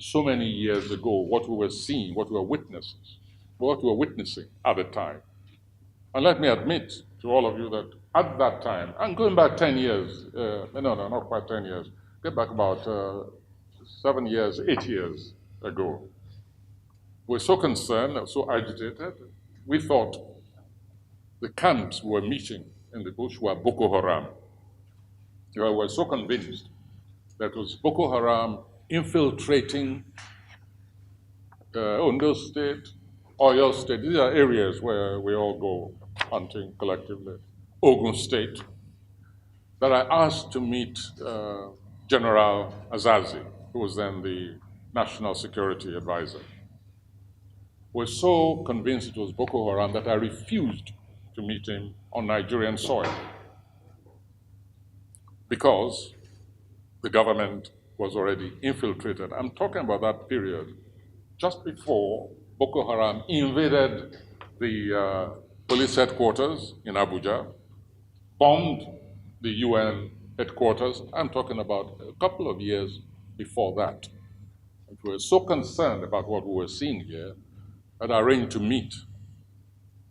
So many years ago, what we were seeing, what we were witnessing at the time. And let me admit to all of you that at that time, and going back 10 years, no, not quite 10 years, get back about 7 years, 8 years ago, we're so concerned, so agitated, we thought the camps we were meeting in the bush were Boko Haram. We were so convinced that it was Boko Haram infiltrating Ondo State, Oyo State. These are areas where we all go hunting collectively. Ogun State. That I asked to meet General Azazi, who was then the National Security Advisor. We're so convinced it was Boko Haram that I refused to meet him on Nigerian soil because the government was already infiltrated. I'm talking about that period just before Boko Haram invaded the police headquarters in Abuja, bombed the UN headquarters. I'm talking about a couple of years before that. And we were so concerned about what we were seeing here that I arranged to meet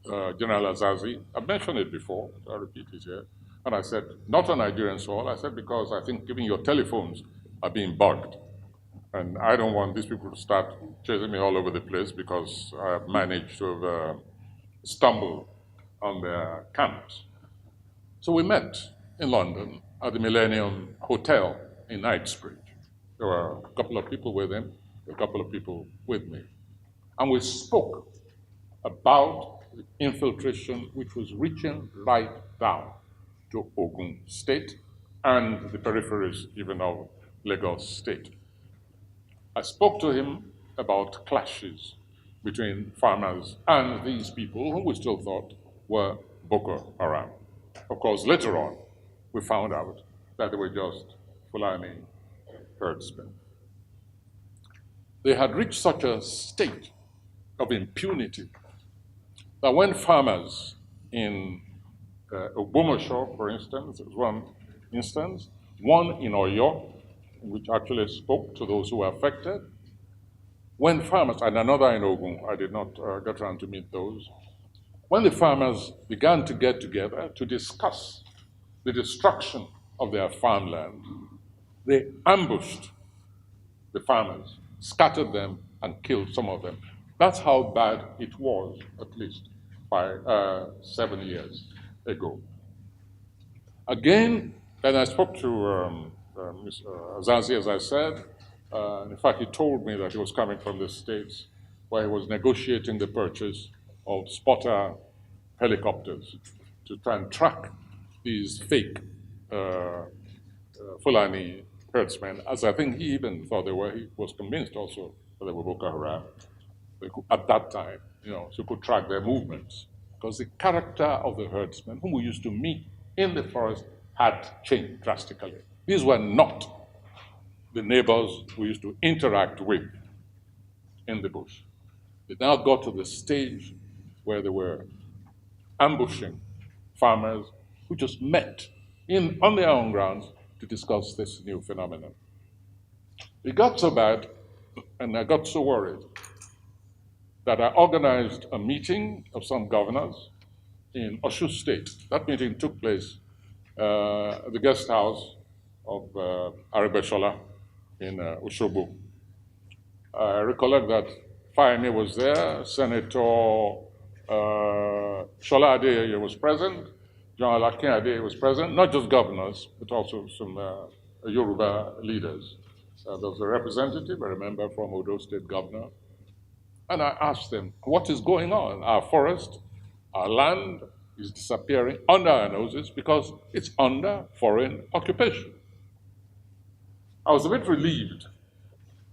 General Azazi. I've mentioned it before, so I'll repeat it here. And I said, not on Nigerian soil. I said, because I think even your telephones are being bugged. And I don't want these people to start chasing me all over the place because I have managed to have stumbled on their camps. So we met in London at the Millennium Hotel in Knightsbridge. There were a couple of people with him, a couple of people with me. And we spoke about the infiltration which was reaching right down to Ogun State and the peripheries even of Lagos State. I spoke to him about clashes between farmers and these people who we still thought were Boko Haram. Of course, later on, we found out that they were just Fulani herdsmen. They had reached such a state of impunity that when farmers in Ogbomoso, for instance, was one instance, one in Oyo, which actually spoke to those who were affected, when farmers, and another in Ogun, I did not get around to meet those, when the farmers began to get together to discuss the destruction of their farmland, they ambushed the farmers, scattered them, and killed some of them. That's how bad it was, at least by 7 years ago. Again, and I spoke to Mr. Azazi, as I said. In fact, he told me that he was coming from the States where he was negotiating the purchase of spotter helicopters to try and track these fake Fulani herdsmen, as I think he even thought they were. He was convinced also that they were Boko Haram. At that time, so could track their movements. Because the character of the herdsmen whom we used to meet in the forest had changed drastically. These were not the neighbors we used to interact with in the bush. They now got to the stage where they were ambushing farmers who just met on their own grounds to discuss this new phenomenon. It got so bad, and I got so worried, that I organized a meeting of some governors in Osun State. That meeting took place at the guest house of Arebeshola in Osogbo. I recollect that Fayemi was there, Senator Shola Adeyeye was present, John Alakin Adeyeye was present, not just governors, but also some Yoruba leaders. There was a representative, I remember, from Odo State Governor. And I asked them, what is going on? Our forest, our land is disappearing under our noses because it's under foreign occupation. I was a bit relieved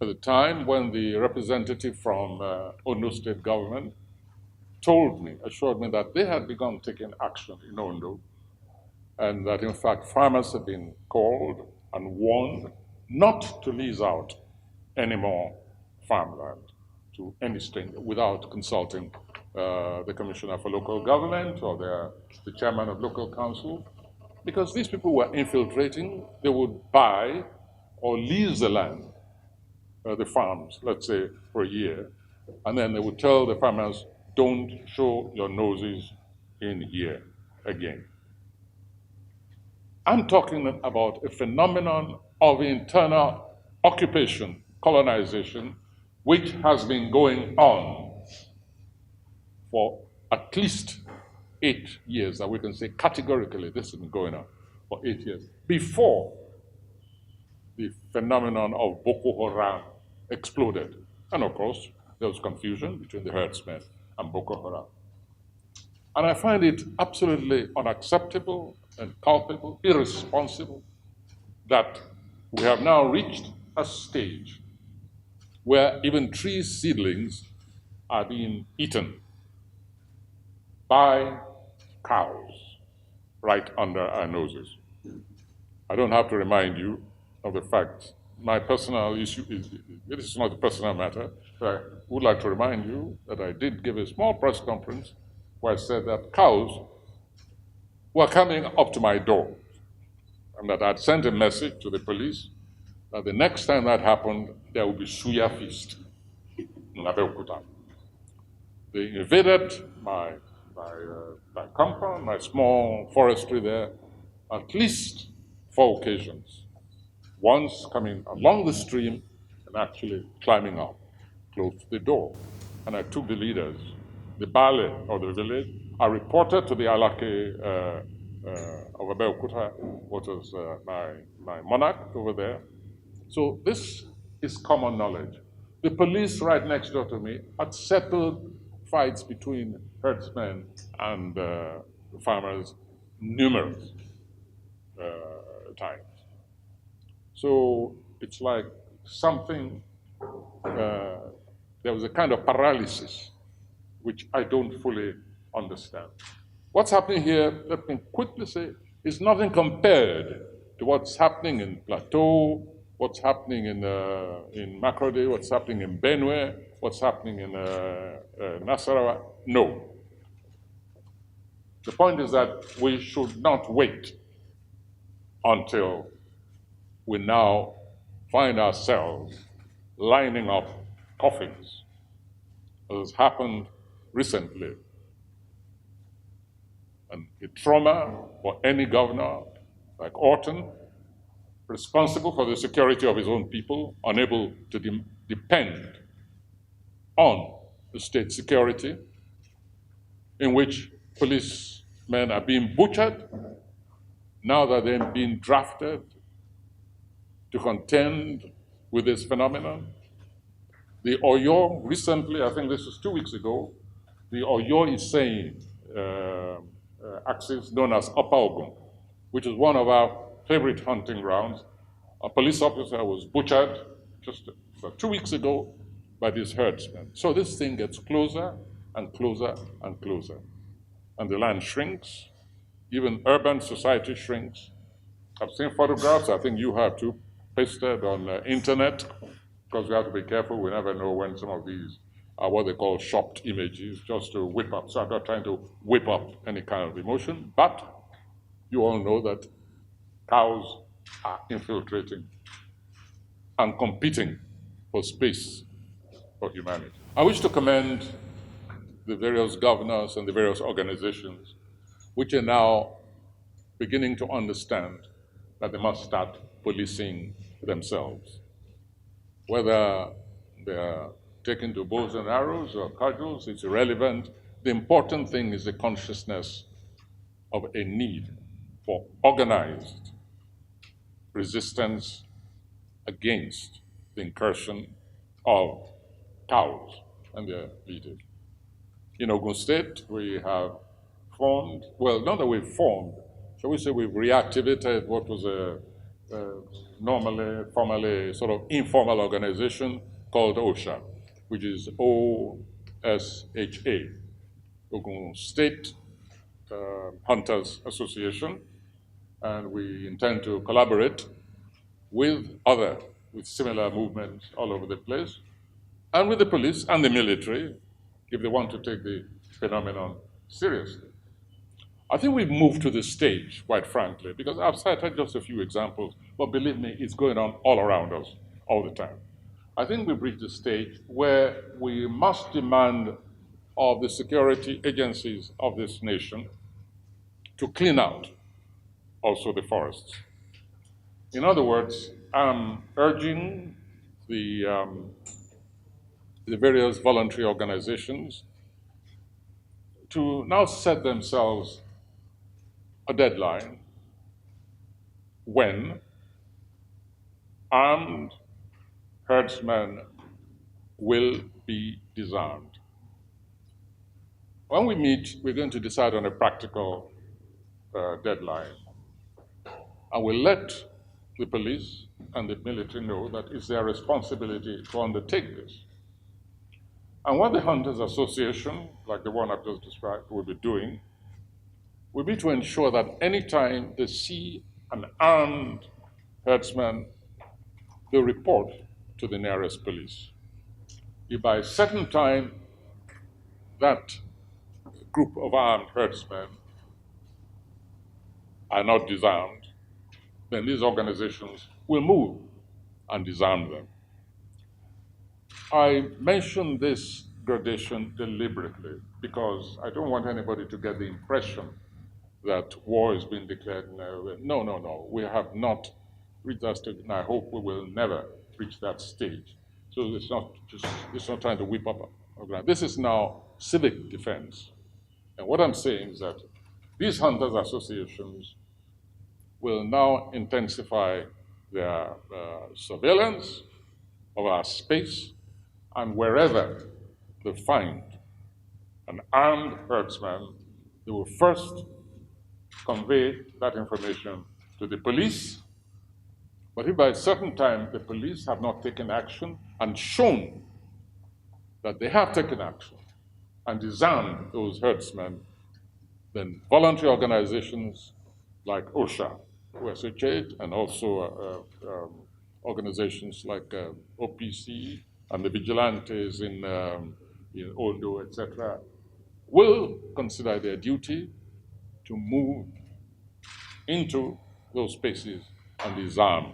at the time when the representative from Ondo State government assured me that they had begun taking action in Ondo, and that in fact farmers have been called and warned not to lease out any more farmland to any stranger without consulting the Commissioner for Local Government or the Chairman of Local Council. Because these people were infiltrating, they would buy or lease the land, the farms, let's say, for a year, and then they would tell the farmers, don't show your noses in here again. I'm talking about a phenomenon of internal occupation, colonization, which has been going on for at least 8 years, that we can say categorically this has been going on for 8 years, before the phenomenon of Boko Haram exploded. And of course, there was confusion between the herdsmen and Boko Haram. And I find it absolutely unacceptable and culpable, irresponsible, that we have now reached a stage where even tree seedlings are being eaten by cows right under our noses. I don't have to remind you of the fact, my personal issue it is not a personal matter, but I would like to remind you that I did give a small press conference where I said that cows were coming up to my door, and that I'd sent a message to the police that the next time that happened, there would be suya feast in Abeokuta. They invaded my compound, my small forestry there, at least 4 occasions. Once coming along the stream and actually climbing up close to the door. And I took the leaders, the Bale of the village. I reported to the Alake of Abeokuta, what was my monarch over there. So this is common knowledge. The police right next door to me had settled fights between herdsmen and farmers numerous times. So it's like something, there was a kind of paralysis which I don't fully understand. What's happening here, let me quickly say, is nothing compared to what's happening in Plateau, what's happening in Makurdi, what's happening in Benue, what's happening in Nasarawa. No. The point is that we should not wait until we now find ourselves lining up coffins, as has happened recently. And a trauma for any governor like Orton, responsible for the security of his own people, unable to depend on the state security, in which policemen are being butchered now that they're being drafted to contend with this phenomenon. The Oyo recently, I think this was 2 weeks ago, the Oyo is saying axis known as Upper Ogun, which is one of our favorite hunting grounds. A police officer was butchered just 2 weeks ago by these herdsmen. So this thing gets closer and closer and closer. And the land shrinks, even urban society shrinks. I've seen photographs, I think you have too, pasted on the internet, because we have to be careful. We never know when some of these are what they call shopped images, just to whip up. So I'm not trying to whip up any kind of emotion, but you all know that cows are infiltrating and competing for space for humanity. I wish to commend the various governors and the various organizations which are now beginning to understand that they must start policing themselves. Whether they're taken to bows and arrows or cudgels, it's irrelevant. The important thing is the consciousness of a need for organized resistance against the incursion of cows and their leaders. In Ogun State, we have formed, well, not that we've formed, shall we say we've reactivated what was a formerly sort of informal organization called OSHA, which is OSHA, Ogun State Hunters Association, and we intend to collaborate with similar movements all over the place. and with the police and the military, if they want to take the phenomenon seriously. I think we've moved to this stage, quite frankly, because I've cited just a few examples, but believe me, it's going on all around us, all the time. I think we've reached a stage where we must demand of the security agencies of this nation to clean out also the forests. In other words, I'm urging the various voluntary organizations to now set themselves a deadline when armed herdsmen will be disarmed. When we meet, we're going to decide on a practical deadline. And we'll let the police and the military know that it's their responsibility to undertake this. And what the Hunters Association, like the one I've just described, will be doing, will be to ensure that anytime they see an armed herdsman, they report to the nearest police. If by a certain time that group of armed herdsmen are not disarmed, then these organizations will move and disarm them. I mention this gradation deliberately because I don't want anybody to get the impression that war is being declared now. No. We have not reached that stage, and I hope we will never reach that stage. So it's not trying to whip up a ground. This is now civic defense. And what I'm saying is that these hunters associations will now intensify their surveillance of our space, and wherever they find an armed herdsman, they will first convey that information to the police. But if by a certain time the police have not taken action and shown that they have taken action and disarmed those herdsmen, then voluntary organizations like OSHA, OSHA, and also organizations like OPC and the vigilantes in Ondo, etc., will consider their duty to move into those spaces and disarm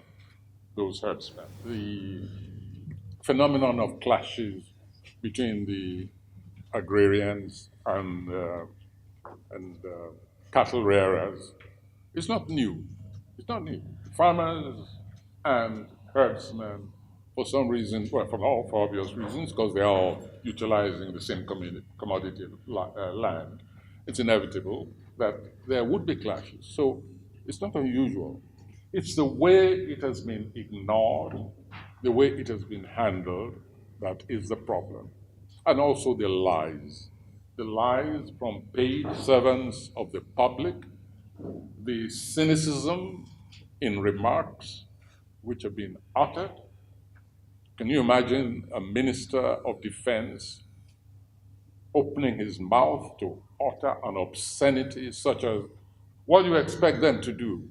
those herdsmen. The phenomenon of clashes between the agrarians and cattle rearers is not new. It's not new. Farmers and herdsmen, for some reason, well, for obvious reasons, because they are all utilizing the same commodity land, it's inevitable that there would be clashes. So it's not unusual. It's the way it has been ignored, the way it has been handled, that is the problem. And also the lies from paid servants of the public, the cynicism in remarks which have been uttered. Can you imagine a minister of defense opening his mouth to utter an obscenity such as, what do you expect them to do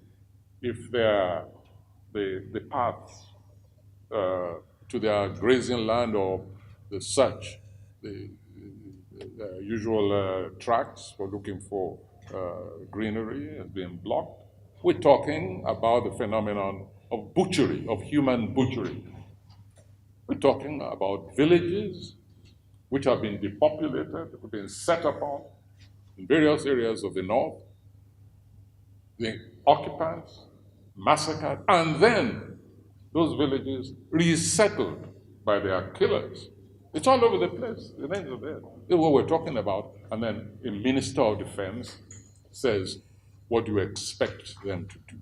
if the paths to their grazing land or the such, the usual tracts for looking for greenery has been blocked? We're talking about the phenomenon of butchery, of human butchery. We're talking about villages which have been depopulated, have been set upon in various areas of the north, the occupants massacred, and then those villages resettled by their killers. It's all over the place. The names are there. This is what we're talking about. And then a minister of defense says, what do you expect them to do?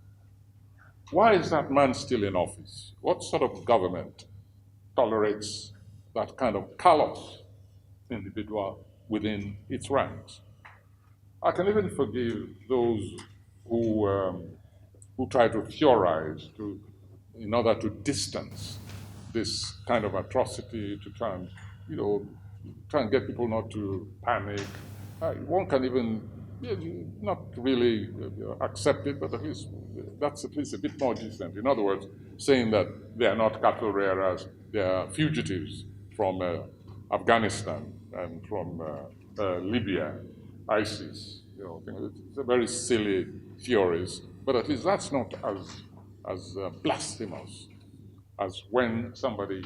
Why is that man still in office? What sort of government tolerates that kind of callous individual within its ranks? I can even forgive those who try to theorize in order to distance this kind of atrocity, to try and get people not to panic. One can even not really accept it, but at least that's at least a bit more decent. In other words, saying that they are not cattle rearers, they are fugitives from Afghanistan and from Libya, ISIS. It's a very silly theories, but at least that's not as blasphemous as when somebody,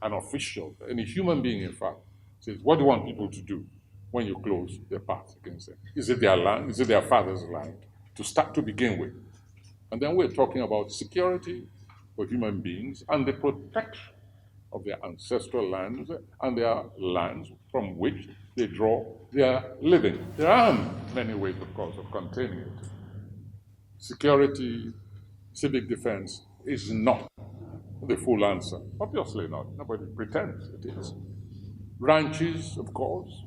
an official, any human being, in fact, says, "What do you want people to do when you close their path against them? Is it their land? Is it their father's land?" To start to begin with. And then we're talking about security for human beings and the protection of their ancestral lands and their lands from which they draw their living. There are many ways, of course, of containing it. Security, civic defense is not the full answer. Obviously not. Nobody pretends it is. Ranches, of course,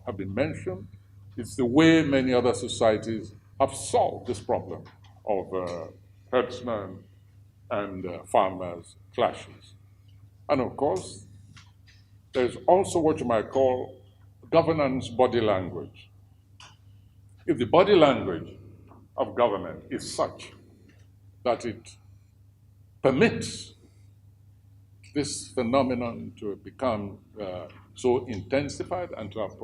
have been mentioned. It's the way many other societies have solved this problem of herdsmen and farmers' clashes. And of course, there's also what you might call governance body language. If the body language of government is such that it permits this phenomenon to become so intensified and to have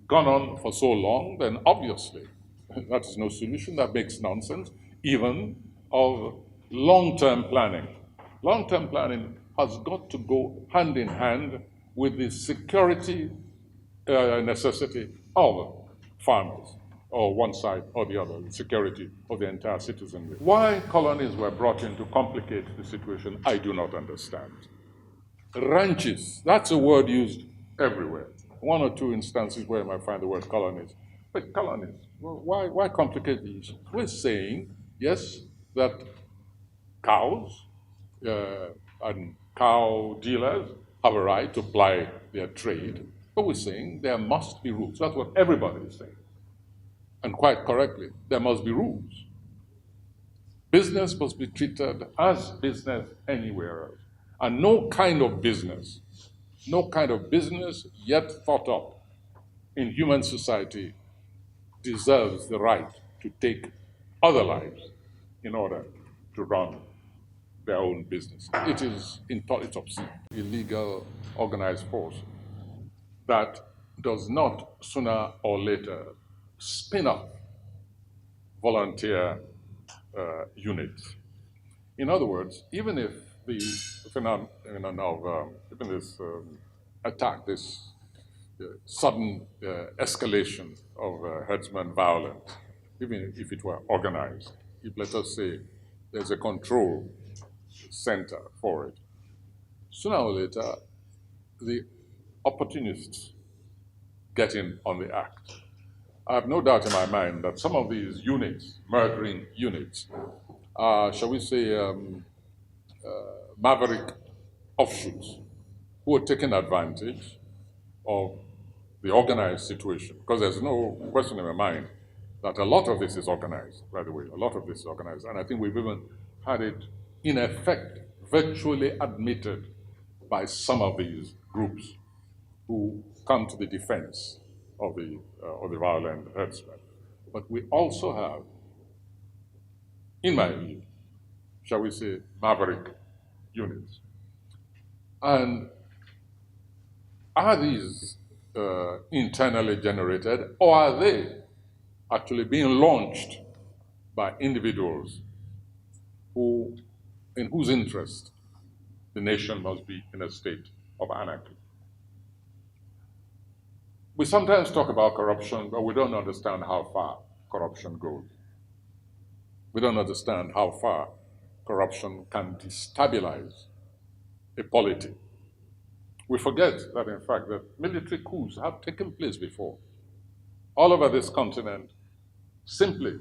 gone on for so long, then obviously that is no solution. That makes nonsense, even of long-term planning. Long-term planning has got to go hand in hand with the security necessity of farmers, or one side or the other, the security of the entire citizenry. Why colonies were brought in to complicate the situation, I do not understand. Ranches, that's a word used everywhere. One or two instances where you might find the word colonies. But colonies, well, why complicate the issue? We're saying, yes, that cows and cow dealers have a right to ply their trade, but we're saying there must be rules. That's what everybody is saying. And quite correctly, there must be rules. Business must be treated as business anywhere else. And no kind of business yet thought up in human society deserves the right to take other lives in order to run their own business. It is it's obscene. Illegal organized force that does not sooner or later spin up volunteer units. In other words, even if the phenomenon of even this attack, this sudden escalation of herdsman violence, even if it were organized, if, let us say, there's a control center for it, sooner or later, the opportunists get in on the act. I have no doubt in my mind that some of these units, murdering units, shall we say, maverick offshoots who are taking advantage of the organized situation. Because there's no question in my mind that a lot of this is organized, by the way. A lot of this is organized. And I think we've even had it, in effect, virtually admitted by some of these groups who come to the defense of the violent herdsmen. But we also have, in my view, shall we say, maverick units. And are these internally generated, or are they actually being launched by individuals in whose interest the nation must be in a state of anarchy? We sometimes talk about corruption, but we don't understand how far corruption goes. We don't understand how far corruption can destabilize a polity. We forget that, in fact, that military coups have taken place before, all over this continent, simply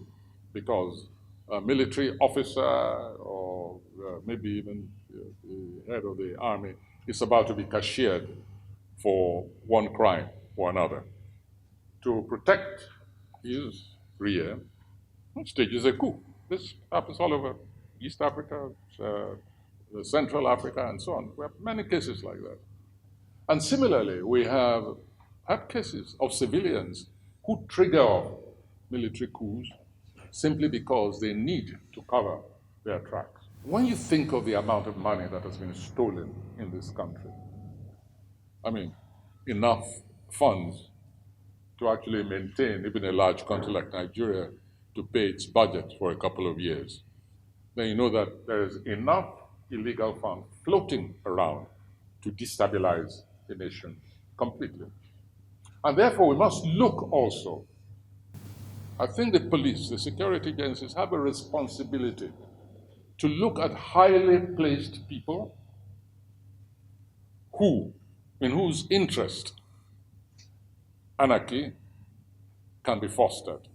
because a military officer or maybe even the head of the army is about to be cashiered for one crime or another. To protect his rear, stages a coup. This happens all over East Africa, Central Africa, and so on. We have many cases like that. And similarly, we have had cases of civilians who trigger off military coups simply because they need to cover their tracks. When you think of the amount of money that has been stolen in this country, I mean, enough funds to actually maintain even a large country like Nigeria to pay its budget for a couple of years, then you know that there is enough illegal funds floating around to destabilize the nation completely. And therefore, we must look also. I think the police, the security agencies have a responsibility to look at highly placed people in whose interest anarchy can be fostered.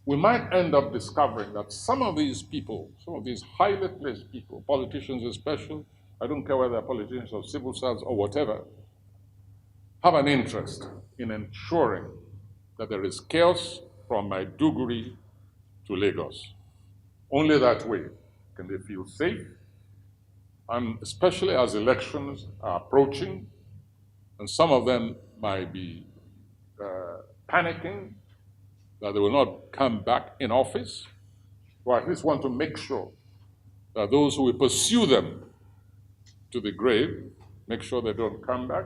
We might end up discovering that some of these people, some of these highly placed people, politicians especially, I don't care whether they're politicians or civil servants or whatever, have an interest in ensuring that there is chaos from Maiduguri to Lagos. Only that way can they feel safe, and especially as elections are approaching, and some of them might be panicking that they will not come back in office, or at least want to make sure that those who will pursue them to the grave, make sure they don't come back,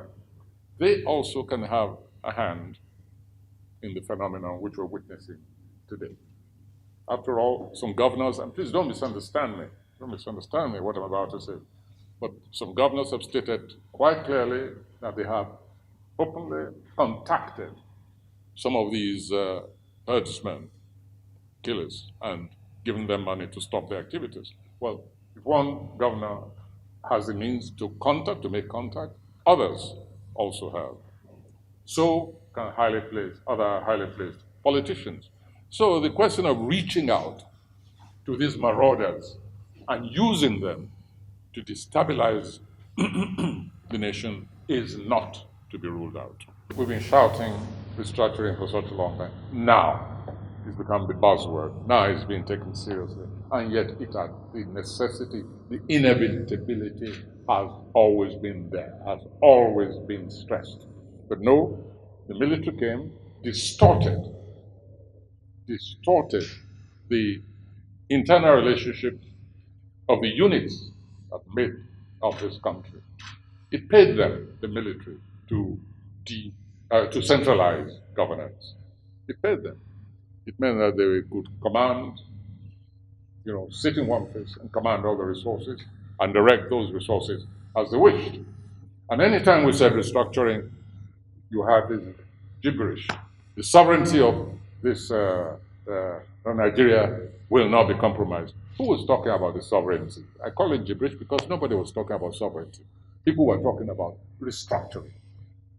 they also can have a hand in the phenomenon which we're witnessing today. After all, some governors, and please don't misunderstand me what I'm about to say, but some governors have stated quite clearly that they have openly contacted some of these herdsmen, killers, and given them money to stop their activities. Well, if one governor has the means to make contact, others also have. So can other highly placed politicians. So the question of reaching out to these marauders and using them to destabilize the nation is not to be ruled out. We've been shouting restructuring for such a long time. Now it's become the buzzword. Now it's being taken seriously. And yet the necessity, the inevitability has always been there, has always been stressed. But no, the military came, distorted the internal relationship of the units that made up this country. It paid them, the military, to centralize governance. It paid them. It meant that they could command, sit in one place and command all the resources and direct those resources as they wished. And anytime we said restructuring, you had this gibberish. The sovereignty of this Nigeria will not be compromised. Who was talking about the sovereignty? I call it gibberish because nobody was talking about sovereignty. People were talking about restructuring,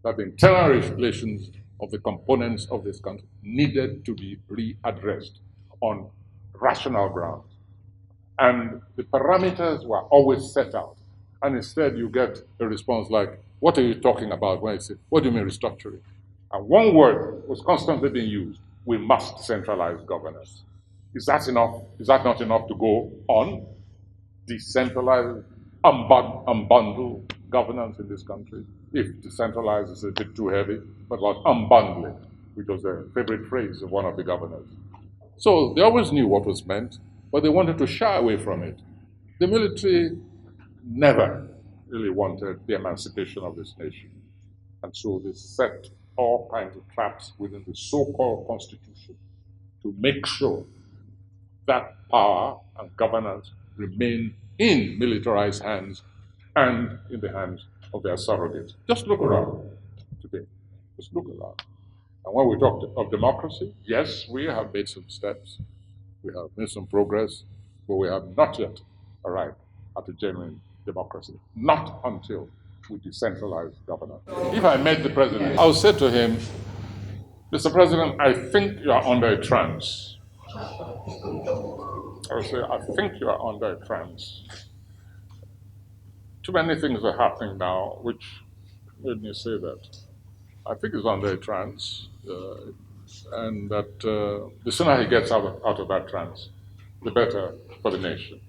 that the internal relations of the components of this country needed to be readdressed on rational grounds. And the parameters were always set out. And instead you get a response like, what are you talking about when I say, what do you mean restructuring? And one word was constantly being used, we must centralize governance. Is that enough? Is that not enough to go on? Decentralize, unbundle governance in this country. If decentralized is a bit too heavy, but about unbundling, which was a favorite phrase of one of the governors. So they always knew what was meant, but they wanted to shy away from it. The military never really wanted the emancipation of this nation. And so they set all kinds of traps within the so-called constitution to make sure that power and governance remain in militarized hands and in the hands of their surrogates. Just look around today. Just look around. And when we talk of democracy, yes, we have made some steps. We have made some progress, but we have not yet arrived at a genuine democracy. Not until we decentralize governance. If I met the president, I would say to him, Mr. President, I think you are under a trance. I would say, I think you are under a trance. Too many things are happening now which made me say that. I think he's under a trance, and that the sooner he gets out of that trance, the better for the nation.